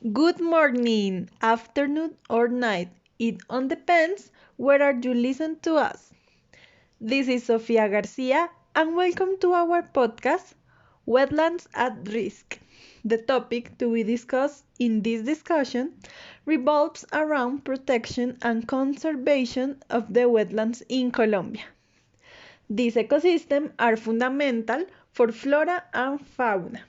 Good morning, afternoon, or night. It all depends where are you listen to us. This is Sofia Garcia and welcome to our podcast Wetlands at Risk. The topic to be discussed in this discussion revolves around protection and conservation of the wetlands in Colombia. These ecosystems are fundamental for flora and fauna.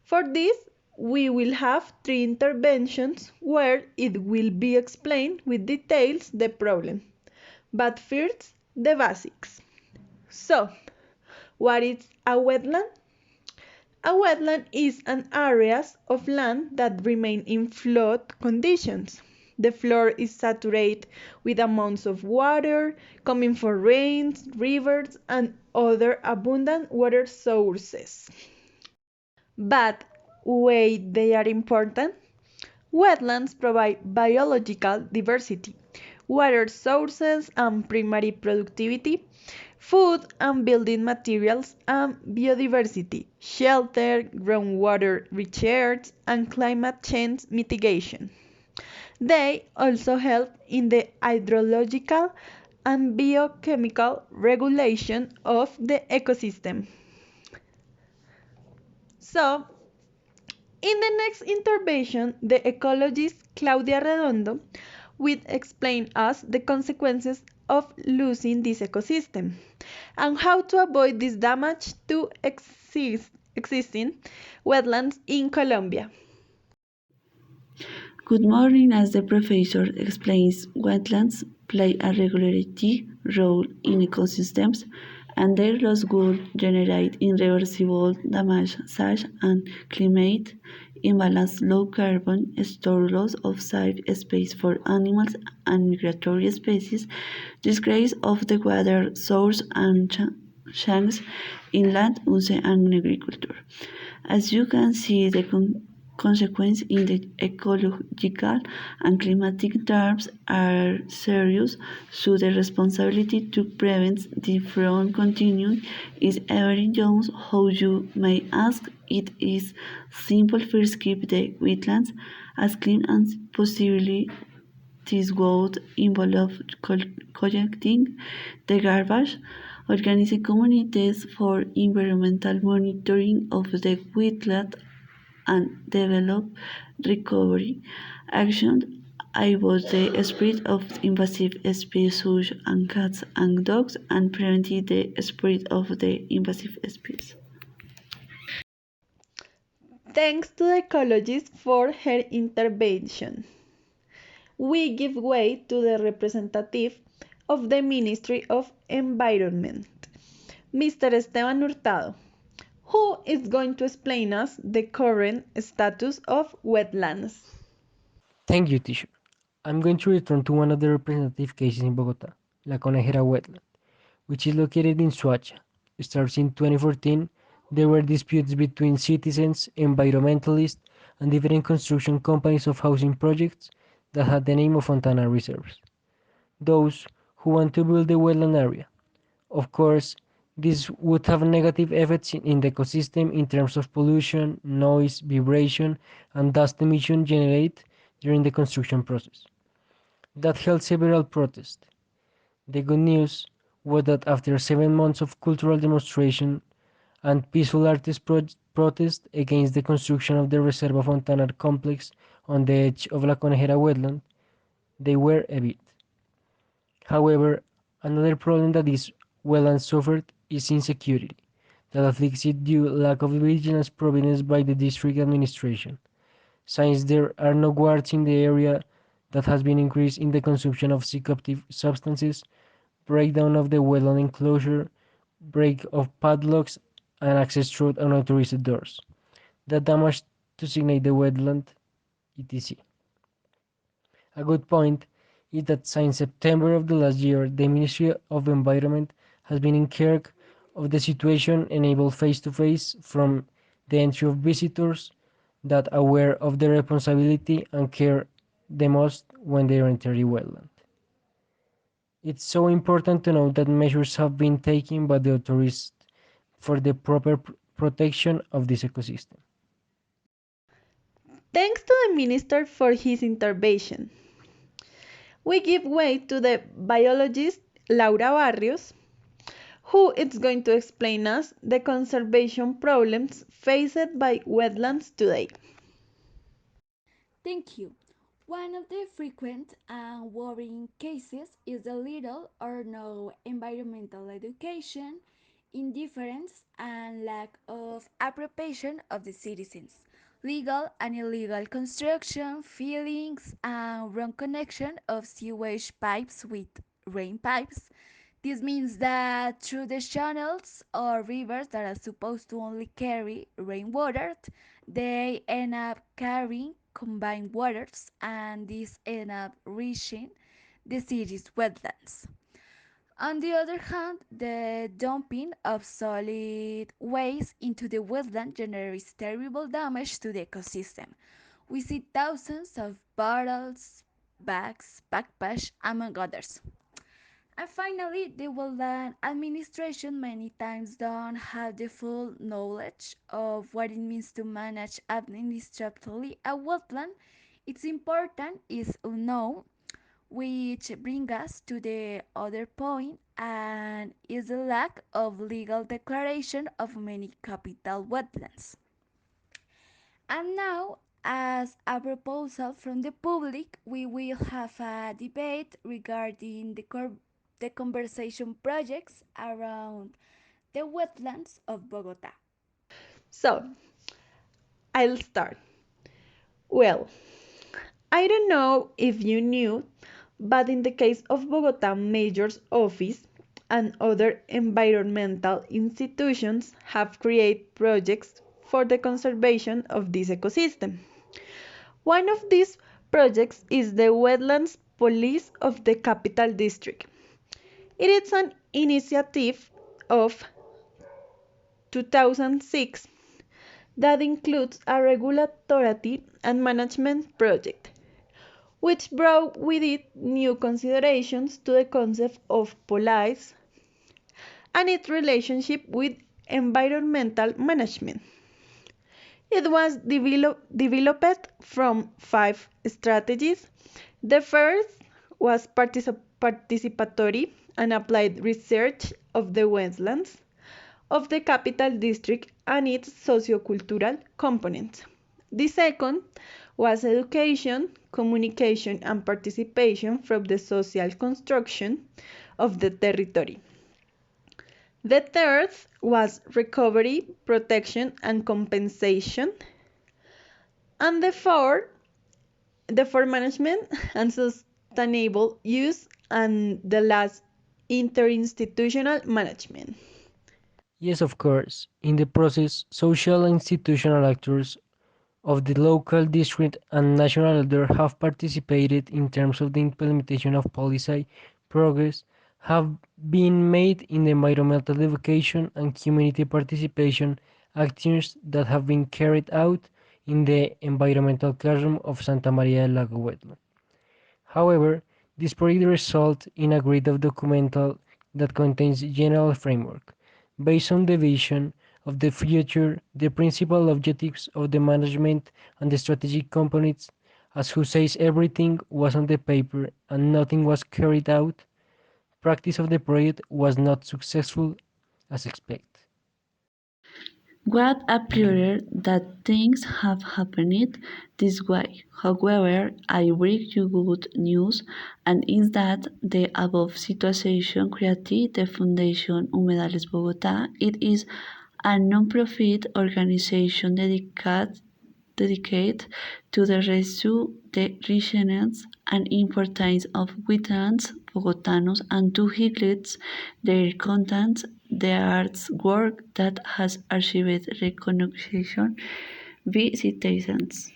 For this, we will have three interventions where it will be explained with details the problem. But first, the basics. So, what is a wetland? A wetland is an area of land that remain in flood conditions. The floor is saturated with amounts of water coming from rains, rivers, and other abundant water sources. But why they are important? Wetlands provide biological diversity, water sources and primary productivity, food and building materials and biodiversity, shelter, groundwater recharge, and climate change mitigation. They also help in the hydrological and biochemical regulation of the ecosystem. So, in the next intervention, the ecologist Claudia Redondo will explain us the consequences of losing this ecosystem and how to avoid this damage to existing wetlands in Colombia. Good morning. As the professor explains, wetlands play a regulatory role in ecosystems, and their loss would generate irreversible damage such as climate imbalance, low carbon store loss of safe space for animals and migratory species, disgrace of the water source, and changes in land use and agriculture. As you can see, the consequences in the ecological and climatic terms are serious, so the responsibility to prevent the from continuing is every Jones. How you may ask, it is simple. First, keep the wetlands as clean as possible. This would involve collecting the garbage, organizing communities for environmental monitoring of the wetland, and develop recovery action. I was the spread of invasive species such as cats and dogs and prevented the spread of the invasive species. Thanks to the ecologist for her intervention. We give way to the representative of the Ministry of Environment, Mr. Esteban Hurtado, who is going to explain us the current status of wetlands. Thank you, teacher. I'm going to return to one of the representative cases in Bogota, La Conejera Wetland, which is located in Soacha. Starting in 2014, there were disputes between citizens, environmentalists, and different construction companies of housing projects that had the name of Fontana Reserves. Those who want to build the wetland area. Of course, this would have negative effects in the ecosystem in terms of pollution, noise, vibration, and dust emission generated during the construction process. That held several protests. The good news was that after 7 months of cultural demonstration and peaceful artist protest against the construction of the Reserva Fontana complex on the edge of La Conejera wetland, they were evicted. However, another problem that this wetland suffered is insecurity that afflicts it due lack of vigilance provided by the district administration. Since there are no guards in the area, that has been increased in the consumption of psychoactive substances, breakdown of the wetland enclosure, break of padlocks, and access through unauthorized doors. The damage to signate the wetland, etc. A good point is that since September of the last year, the Ministry of Environment has been in care of the situation, enabled face-to-face from the entry of visitors that aware of their responsibility and care the most when they enter the wetland. It's so important to note that measures have been taken by the authorities for the proper protection of this ecosystem. Thanks to the minister for his intervention. We give way to the biologist Laura Barrios, who is going to explain us the conservation problems faced by wetlands today. Thank you. One of the frequent and worrying cases is the little or no environmental education, indifference, and lack of appropriation of the citizens. Legal and illegal construction, fillings, and wrong connection of sewage pipes with rain pipes. This means that through the channels or rivers that are supposed to only carry rainwater, they end up carrying combined waters, and these end up reaching the city's wetlands. On the other hand, the dumping of solid waste into the wetland generates terrible damage to the ecosystem. We see thousands of bottles, bags, backpacks, among others. And finally, the wetland administration many times don't have the full knowledge of what it means to manage administratively a wetland. It's important is unknown, which brings us to the other point, and is the lack of legal declaration of many capital wetlands. And now, as a proposal from the public, we will have a debate regarding the conversation projects around the wetlands of Bogota. So, I'll start. Well, I don't know if you knew, but in the case of Bogota Mayor's Office and other environmental institutions have created projects for the conservation of this ecosystem. One of these projects is the Wetlands Police of the Capital District. It is an initiative of 2006 that includes a regulatory and management project, which brought with it new considerations to the concept of police and its relationship with environmental management. It was developed from five strategies. The first was participatory and applied research of the wetlands of the capital district and its sociocultural components. The second was education, communication, and participation from the social construction of the territory. The third was recovery, protection, and compensation. And the fourth management and sustainable use, and the last interinstitutional management. Yes, of course. In the process, social and institutional actors of the local, district, and national order have participated in terms of the implementation of policy. Progress have been made in the environmental education and community participation actions that have been carried out in the environmental classroom of Santa Maria del Lago wetland. However, this project results in a grid of documental that contains general framework, based on the vision of the future, the principal objectives of the management and the strategic components, as who says everything was on the paper and nothing was carried out, practice of the project was not successful as expected. What appeared that things have happened this way. However, I bring you good news, and is that the above situation created the Foundation Humedales Bogotá. It is a non-profit organization dedicated to the rescue, the resilience, and importance of wetlands Bogotanos and to highlight their content, the art's work that has achieved recognition by citizens.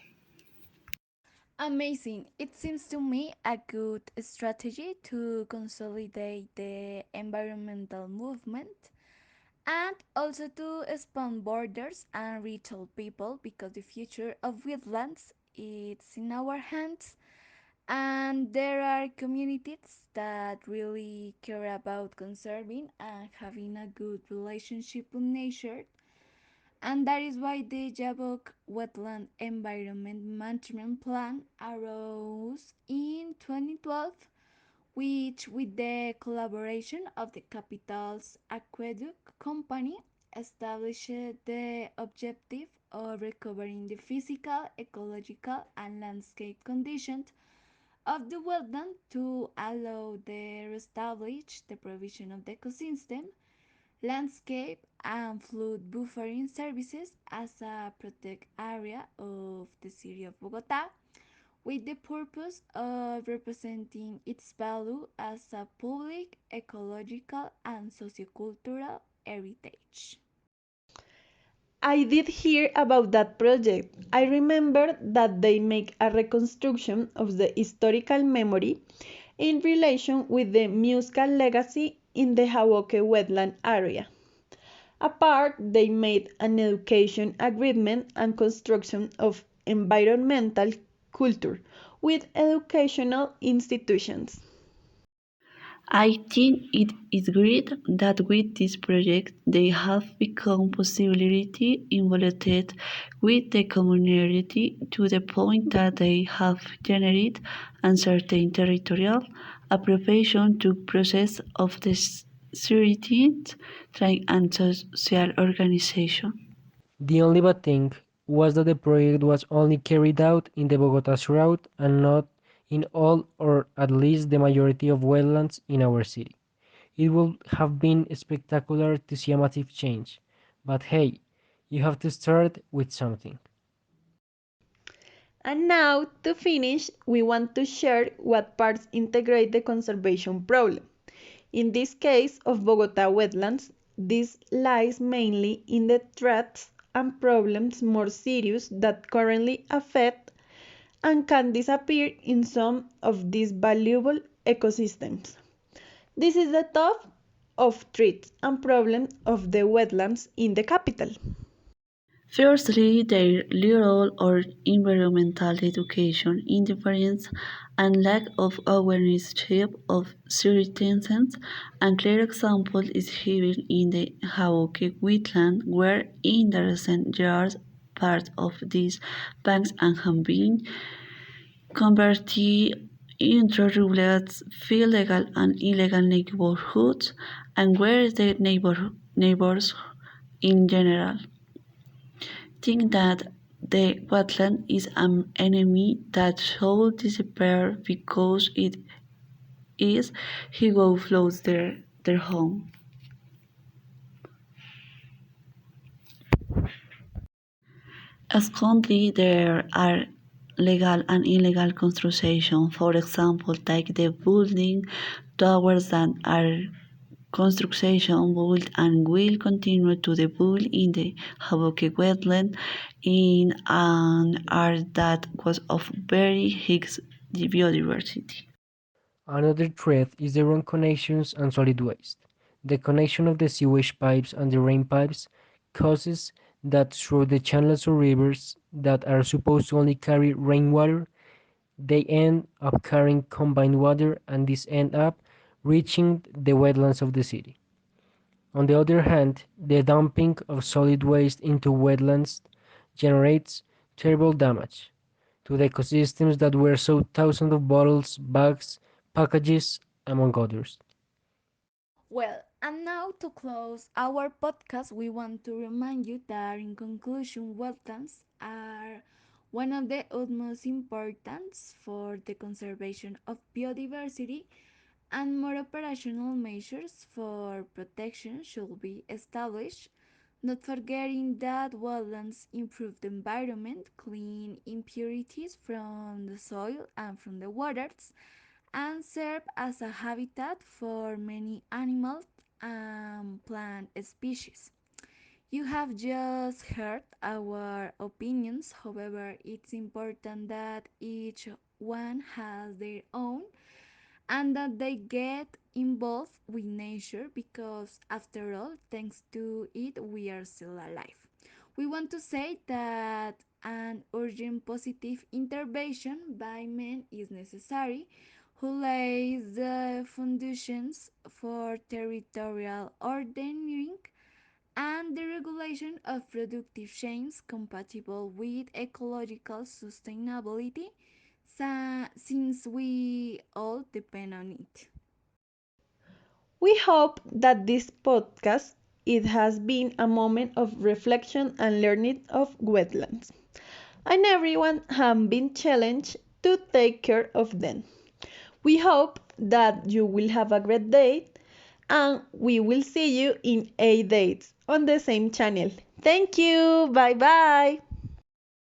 Amazing. It seems to me a good strategy to consolidate the environmental movement and also to expand borders and reach all people, because the future of wetlands is in our hands, and there are communities that really care about conserving and having a good relationship with nature, And that is why the Jabok Wetland Environment Management Plan arose in 2012, which, with the collaboration of the capital's aqueduct company, established the objective of recovering the physical, ecological, and landscape conditions of the wetland to allow the reestablish the provision of the ecosystem, landscape, and flood buffering services as a protected area of the city of Bogota, with the purpose of representing its value as a public, ecological, and sociocultural heritage. I did hear about that project. I remember that they make a reconstruction of the historical memory in relation with the musical legacy in the Hawoke wetland area. Apart, they made an education agreement and construction of environmental culture with educational institutions. I think it is great that with this project they have become possibility involved with the community to the point that they have generated uncertain territorial appropriation to process of the security and social organization. The only bad thing was that the project was only carried out in the Bogota's route and not in all or at least the majority of wetlands in our city. It would have been spectacular to see a massive change, but hey, you have to start with something. And now, to finish, we want to share what parts integrate the conservation problem. In this case of Bogota wetlands, this lies mainly in the threats and problems more serious that currently affect and can disappear in some of these valuable ecosystems. This is the top of threats and problems of the wetlands in the capital. Firstly, their little or environmental education, indifference, and lack of awareness of citizens. A clear example is given in the Hawoke wetland, where in the recent years part of these banks have been converted into rural, legal and illegal neighborhoods, and where the neighbors in general think that the wetland is an enemy that should disappear because it is he go flows their home. Secondly, there are legal and illegal construction. For example, take the building towers that are construction built and will continue to the build in the Haboke wetland in an area that was of very high biodiversity. Another threat is the wrong connections and solid waste. The connection of the sewage pipes and the rain pipes causes that through the channels or rivers that are supposed to only carry rainwater, they end up carrying combined water and this end up reaching the wetlands of the city. On the other hand, the dumping of solid waste into wetlands generates terrible damage to the ecosystems that were so thousands of bottles, bags, packages, among others. Well, and now to close our podcast, we want to remind you that, in conclusion, wetlands are one of the utmost importance for the conservation of biodiversity, and more operational measures for protection should be established, not forgetting that wetlands improve the environment, clean impurities from the soil and from the waters, and serve as a habitat for many animal and plant species. You have just heard our opinions, however, it's important that each one has their own and that they get involved with nature because, after all, thanks to it, we are still alive. We want to say that an urgent positive intervention by men is necessary, who lays the foundations for territorial ordering and the regulation of productive chains compatible with ecological sustainability since we all depend on it. We hope that this podcast it has been a moment of reflection and learning of wetlands, and everyone has been challenged to take care of them. We hope that you will have a great day and we will see you in 8 days on the same channel. Thank you. Bye bye.